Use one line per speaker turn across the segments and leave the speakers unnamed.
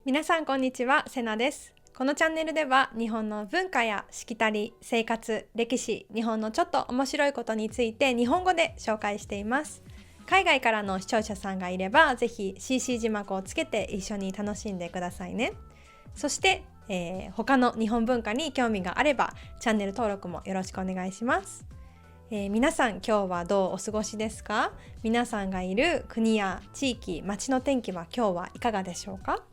皆さんこんにちは、セナです。このチャンネルでは日本の文化やしきたり、生活、歴史、日本のちょっと面白いことについて日本語で紹介しています。海外からの視聴者さんがいればぜひ CC 字幕をつけて一緒に楽しんでくださいね。そして、他の日本文化に興味があればチャンネル登録もよろしくお願いします。皆さん今日はどうお過ごしですか？皆さんがいる国や地域、街の天気は今日はいかがでしょうか？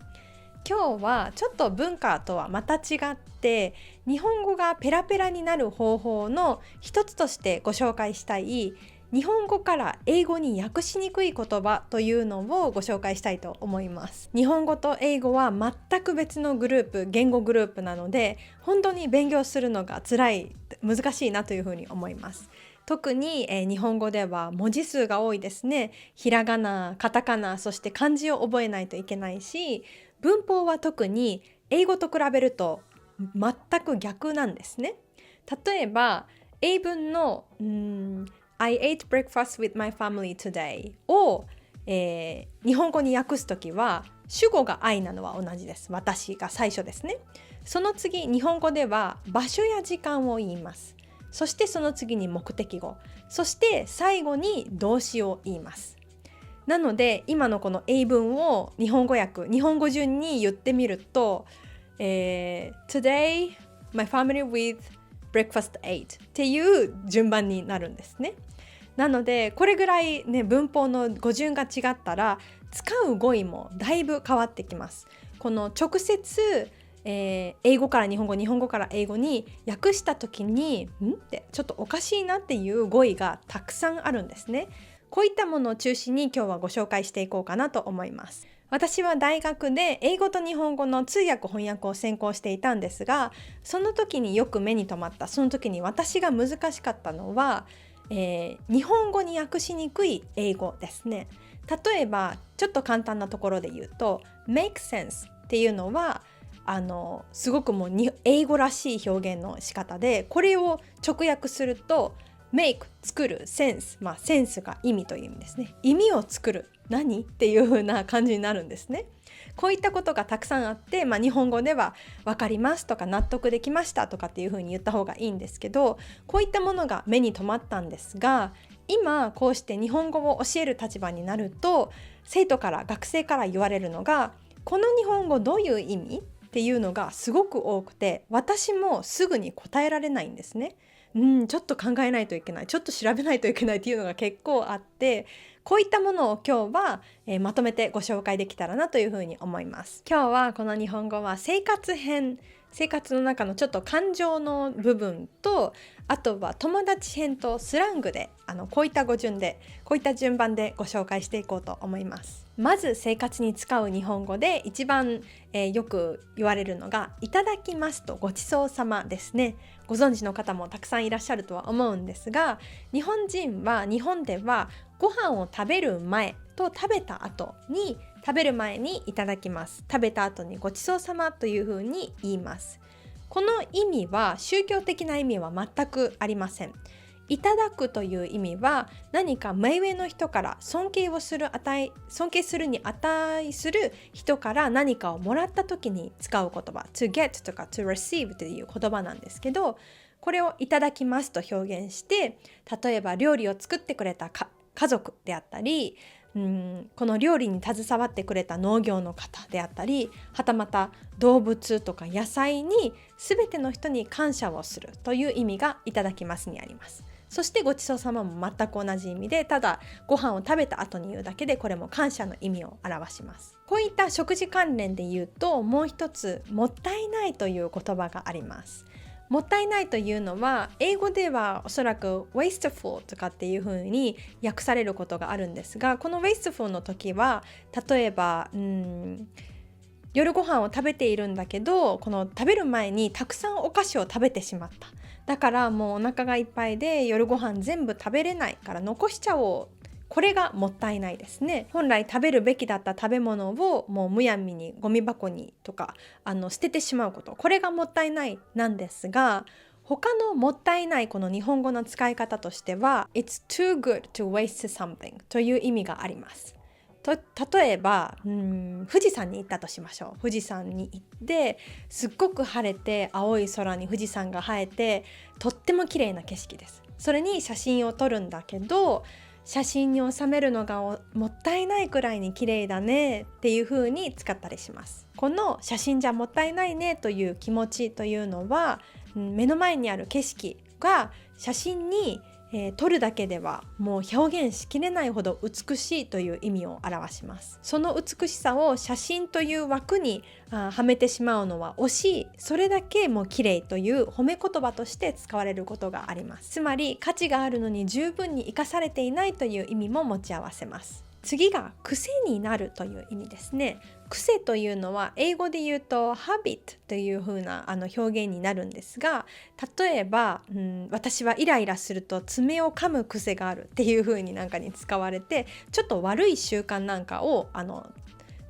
今日はちょっと文化とはまた違って日本語がペラペラになる方法の一つとしてご紹介したい日本語から英語に訳しにくい言葉というのをご紹介したいと思います。日本語と英語は全く別のグループ、言語グループなので本当に勉強するのが辛い、難しいなというふうに思います。特に、日本語では文字数が多いですね。ひらがな、カタカナ、そして漢字を覚えないといけないし、文法は特に英語と比べると全く逆なんですね。例えば英文のI ate breakfast with my family today を、日本語に訳すときは主語が I なのは同じです。私が最初ですね。その次日本語では場所や時間を言います。そしてその次に目的語、そして最後に動詞を言います。なので今のこの英文を日本語訳、日本語順に言ってみると、Today my family with breakfast ate っていう順番になるんですね。なのでこれぐらいね、文法の語順が違ったら使う語彙もだいぶ変わってきます。この直接英語から日本語、日本語から英語に訳した時にってちょっとおかしいなっていう語彙がたくさんあるんですね。こういったものを中心に今日はご紹介していこうかなと思います。私は大学で英語と日本語の通訳翻訳を専攻していたんですが、その時によく目に留まった、その時に私が難しかったのは、日本語に訳しにくい英語ですね。例えばちょっと簡単なところで言うと make sense っていうのはすごくもう英語らしい表現の仕方で、これを直訳するとmake 作る、sense、センスが意味という意味ですね。意味を作る、何っていう風な感じになるんですね。こういったことがたくさんあって、日本語では分かりますとか納得できましたとかっていう風に言った方がいいんですけど、こういったものが目に留まったんですが、今こうして日本語を教える立場になると生徒から学生から言われるのが、この日本語どういう意味っていうのがすごく多くて、私もすぐに答えられないんですね。ちょっと考えないといけない、ちょっと調べないといけないっていうのが結構あって、こういったものを今日は、まとめてご紹介できたらなというふうに思います。今日はこの日本語は生活編、生活の中のちょっと感情の部分と、あとは友達編とスラングでこういった語順で、こういった順番でご紹介していこうと思います。まず生活に使う日本語で一番、よく言われるのがいただきますとごちそうさまですね。ご存知の方もたくさんいらっしゃるとは思うんですが、日本人は日本ではご飯を食べる前と食べた後に、食べる前にいただきます、食べた後にごちそうさまというふうに言います。この意味は宗教的な意味は全くありません。いただくという意味は何か目上の人から尊敬するに値する人から何かをもらった時に使う言葉 to get とか to receive という言葉なんですけど、これをいただきますと表現して、例えば料理を作ってくれた家族であったり、この料理に携わってくれた農業の方であったり、はたまた動物とか野菜に全ての人に感謝をするという意味がいただきますにあります。そしてごちそうさまも全く同じ意味で、ただご飯を食べた後に言うだけでこれも感謝の意味を表します。こういった食事関連で言うと、もう一つもったいないという言葉があります。もったいないというのは英語ではおそらく wasteful とかっていう風に訳されることがあるんですが、この wasteful の時は例えば夜ご飯を食べているんだけど、この食べる前にたくさんお菓子を食べてしまった、だからもうお腹がいっぱいで夜ご飯全部食べれないから残しちゃおう、これがもったいないですね。本来食べるべきだった食べ物をもうむやみにゴミ箱にとか捨ててしまうこと、これがもったいないなんですが、他のもったいないこの日本語の使い方としては It's too good to waste something という意味があります。例えば富士山に行ったとしましょう。富士山に行ってすっごく晴れて青い空に富士山が映えてとっても綺麗な景色です。それに写真を撮るんだけど、写真に収めるのがもったいないくらいに綺麗だねっていう風に使ったりします。この写真じゃもったいないねという気持ちというのは、目の前にある景色が写真に撮るだけではもう表現しきれないほど美しいという意味を表します。その美しさを写真という枠にはめてしまうのは惜しい、それだけもう綺麗という褒め言葉として使われることがあります。つまり価値があるのに十分に生かされていないという意味も持ち合わせます。次が癖になるという意味ですね。癖というのは英語で言うと habit という風な表現になるんですが、例えば、私はイライラすると爪を噛む癖があるっていう風にに使われて、ちょっと悪い習慣なんかを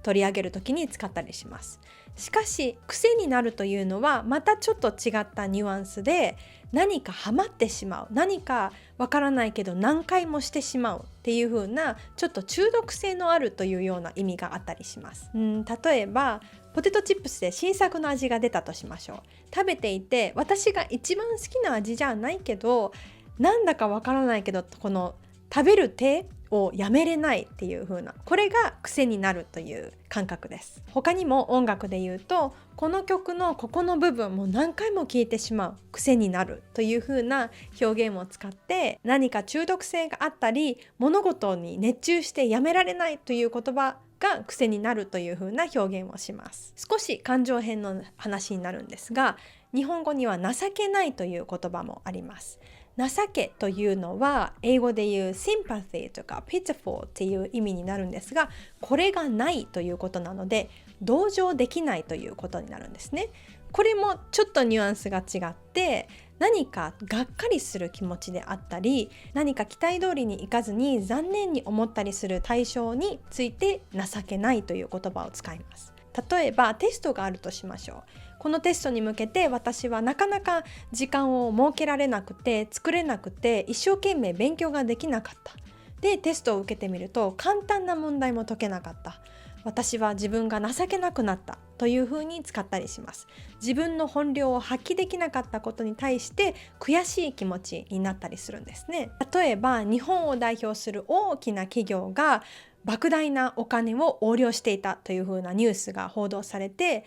取り上げる時に使ったりします。しかし癖になるというのはまたちょっと違ったニュアンスで、何かハマってしまう、何かわからないけど何回もしてしまうっていう風なちょっと中毒性のあるというような意味があったりします。例えばポテトチップスで新作の味が出たとしましょう。食べていて私が一番好きな味じゃないけど、なんだかわからないけどこの食べる手をやめれないっていう風な、これが癖になるという感覚です。他にも音楽で言うと、この曲のここの部分も何回も聴いてしまう、癖になるという風な表現を使って、何か中毒性があったり物事に熱中してやめられないという言葉が癖になるという風な表現をします。少し感情編の話になるんですが、日本語には情けないという言葉もあります。情けというのは英語で言う sympathy とか pitiful っていう意味になるんですが、これがないということなので同情できないということになるんですね。これもちょっとニュアンスが違って、何かがっかりする気持ちであったり、何か期待通りにいかずに残念に思ったりする対象について情けないという言葉を使います。例えばテストがあるとしましょう。このテストに向けて私はなかなか時間を設けられなくて、作れなくて、一生懸命勉強ができなかった。でテストを受けてみると簡単な問題も解けなかった。私は自分が情けなくなったというふうに使ったりします。自分の本領を発揮できなかったことに対して悔しい気持ちになったりするんですね。例えば日本を代表する大きな企業が莫大なお金を横領していたというふうなニュースが報道されて、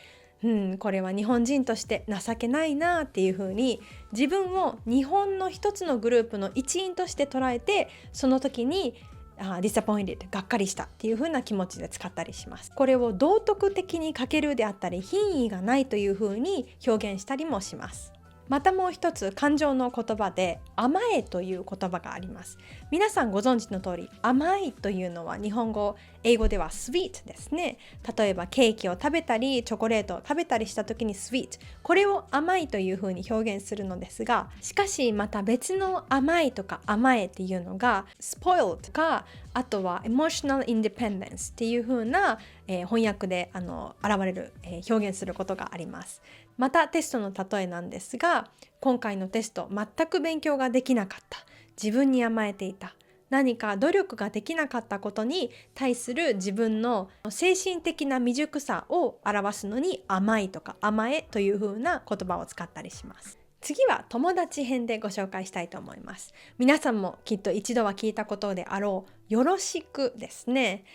これは日本人として情けないなっていうふうに、自分を日本の一つのグループの一員として捉えて、その時にdisappointed がっかりしたっていう風な気持ちで使ったりします。これを道徳的に欠けるであったり品位がないという風に表現したりもします。またもう一つ感情の言葉で甘えという言葉があります。皆さんご存知の通り、甘いというのは日本語、英語では sweet ですね。例えばケーキを食べたりチョコレートを食べたりした時に sweet、 これを甘いというふうに表現するのですが、しかしまた別の甘いとか甘えっていうのが spoiled か、あとは emotional independence っていう風な、翻訳で現れる、表現することがあります。またテストの例えなんですが、今回のテスト全く勉強ができなかった、自分に甘えていた、何か努力ができなかったことに対する自分の精神的な未熟さを表すのに甘いとか甘えという風な言葉を使ったりします。次は友達編でご紹介したいと思います。皆さんもきっと一度は聞いたことであろうよろしくですね。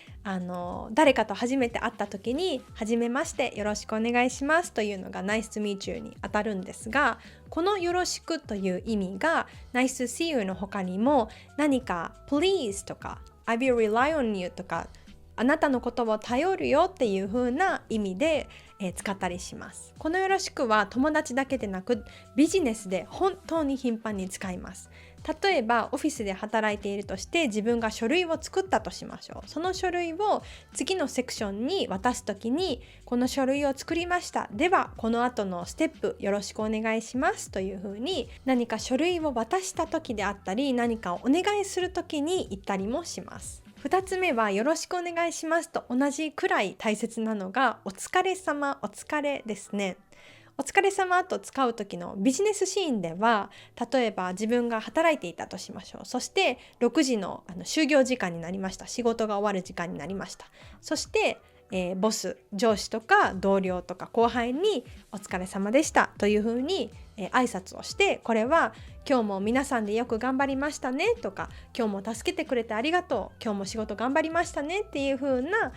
誰かと初めて会った時に初めましてよろしくお願いしますというのが Nice to meet you に当たるんですが、このよろしくという意味が Nice to see you の他にも、何か please とか I will rely on you とか、あなたのことを頼るよっていう風な意味で、使ったりします。このよろしくは友達だけでなくビジネスで本当に頻繁に使います。例えばオフィスで働いているとして自分が書類を作ったとしましょう。その書類を次のセクションに渡すときに、この書類を作りました、ではこの後のステップよろしくお願いしますというふうに、何か書類を渡した時であったり何かをお願いする時に言ったりもします。2つ目はよろしくお願いしますと同じくらい大切なのがお疲れ様、お疲れですね。お疲れ様と使う時のビジネスシーンでは、例えば自分が働いていたとしましょう。そして6時の就業時間になりました。仕事が終わる時間になりました。そしてボス、上司とか同僚とか後輩にお疲れ様でしたというふうに挨拶をして、これは今日も皆さんでよく頑張りましたねとか、今日も助けてくれてありがとう、今日も仕事頑張りましたねっていうふうな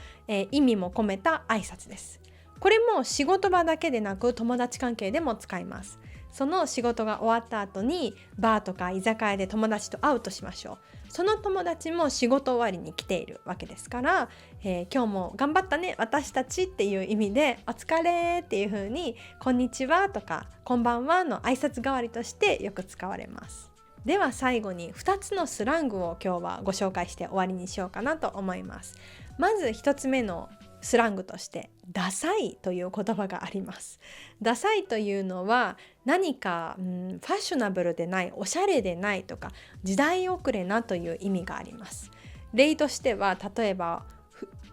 意味も込めた挨拶です。これも仕事場だけでなく友達関係でも使います。その仕事が終わった後にバーとか居酒屋で友達と会うとしましょう。その友達も仕事終わりに来ているわけですから、今日も頑張ったね私たちっていう意味でお疲れっていう風にこんにちはとかこんばんはの挨拶代わりとしてよく使われます。では最後に2つのスラングを今日はご紹介して終わりにしようかなと思います。まず1つ目のスラングとしてダサいという言葉があります。ダサいというのは何かファッショナブルでない、おしゃれでないとか時代遅れなという意味があります。例としては例えば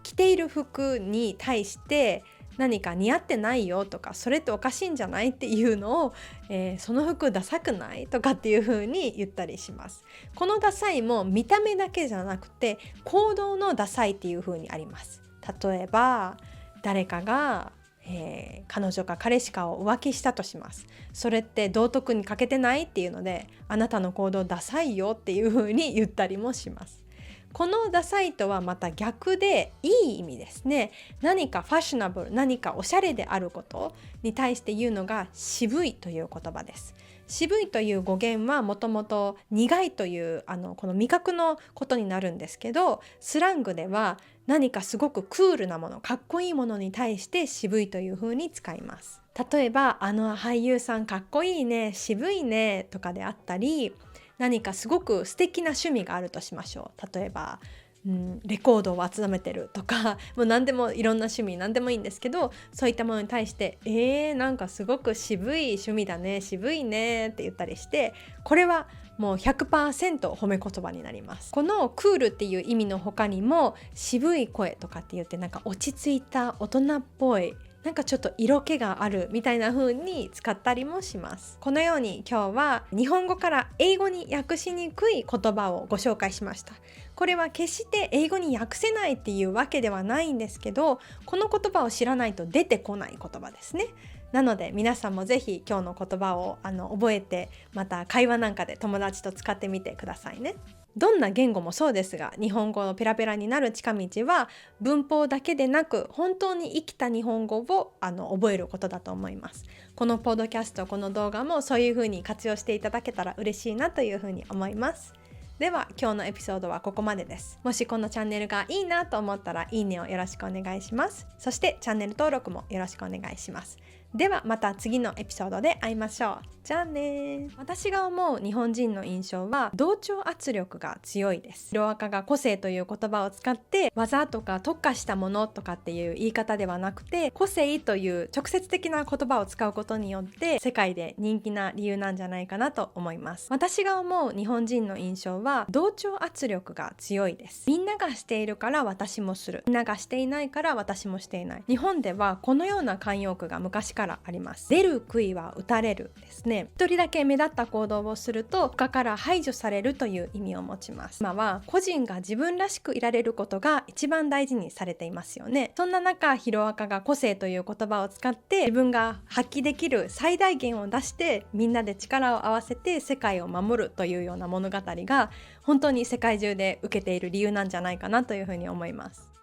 着ている服に対して何か似合ってないよとか、それっておかしいんじゃないっていうのを、その服ダサくないとかっていう風に言ったりします。このダサいも見た目だけじゃなくて行動のダサいっていう風にあります。例えば誰かが、彼女か彼氏かを浮気したとします。それって道徳に欠けてないっていうので、あなたの行動ダサいよっていう風に言ったりもします。このダサいとはまた逆でいい意味ですね。何かファッショナブル、何かおしゃれであることに対して言うのが渋いという言葉です。渋いという語源はもともと苦いというこの味覚のことになるんですけど、スラングでは何かすごくクールなもの、かっこいいものに対して渋いというふうに使います。例えば俳優さんかっこいいね、渋いねとかであったり、何かすごく素敵な趣味があるとしましょう。例えば、レコードを集めてるとか、もう何でもいろんな趣味何でもいいんですけど、そういったものに対してなんかすごく渋い趣味だね、渋いねって言ったりして、これはもう 100% 褒め言葉になります。このクールっていう意味の他にも渋い声とかって言って、なんか落ち着いた大人っぽい、なんかちょっと色気があるみたいな風に使ったりもします。このように今日は日本語から英語に訳しにくい言葉をご紹介しました。これは決して英語に訳せないっていうわけではないんですけど、この言葉を知らないと出てこない言葉ですね。なので皆さんもぜひ今日の言葉を覚えて、また会話なんかで友達と使ってみてくださいね。どんな言語もそうですが、日本語のペラペラになる近道は文法だけでなく本当に生きた日本語を覚えることだと思います。このポッドキャスト、この動画もそういう風に活用していただけたら嬉しいなという風に思います。では今日のエピソードはここまでです。もしこのチャンネルがいいなと思ったらいいねをよろしくお願いします。そしてチャンネル登録もよろしくお願いします。ではまた次のエピソードで会いましょう。じゃあね。私が思う日本人の印象は同調圧力が強いです。ヒロアカが個性という言葉を使って技とか特化したものとかっていう言い方ではなくて、個性という直接的な言葉を使うことによって世界で人気な理由なんじゃないかなと思います。私が思う日本人の印象は同調圧力が強いです。みんながしているから私もする、みんながしていないから私もしていない。日本ではこのような慣用句が昔からあります。出る杭は打たれるですね。一人だけ目立った行動をすると他から排除されるという意味を持ちます。今は個人が自分らしくいられることが一番大事にされていますよね。そんな中、ヒロアカが個性という言葉を使って自分が発揮できる最大限を出してみんなで力を合わせて世界を守るというような物語が本当に世界中で受けている理由なんじゃないかなというふうに思います。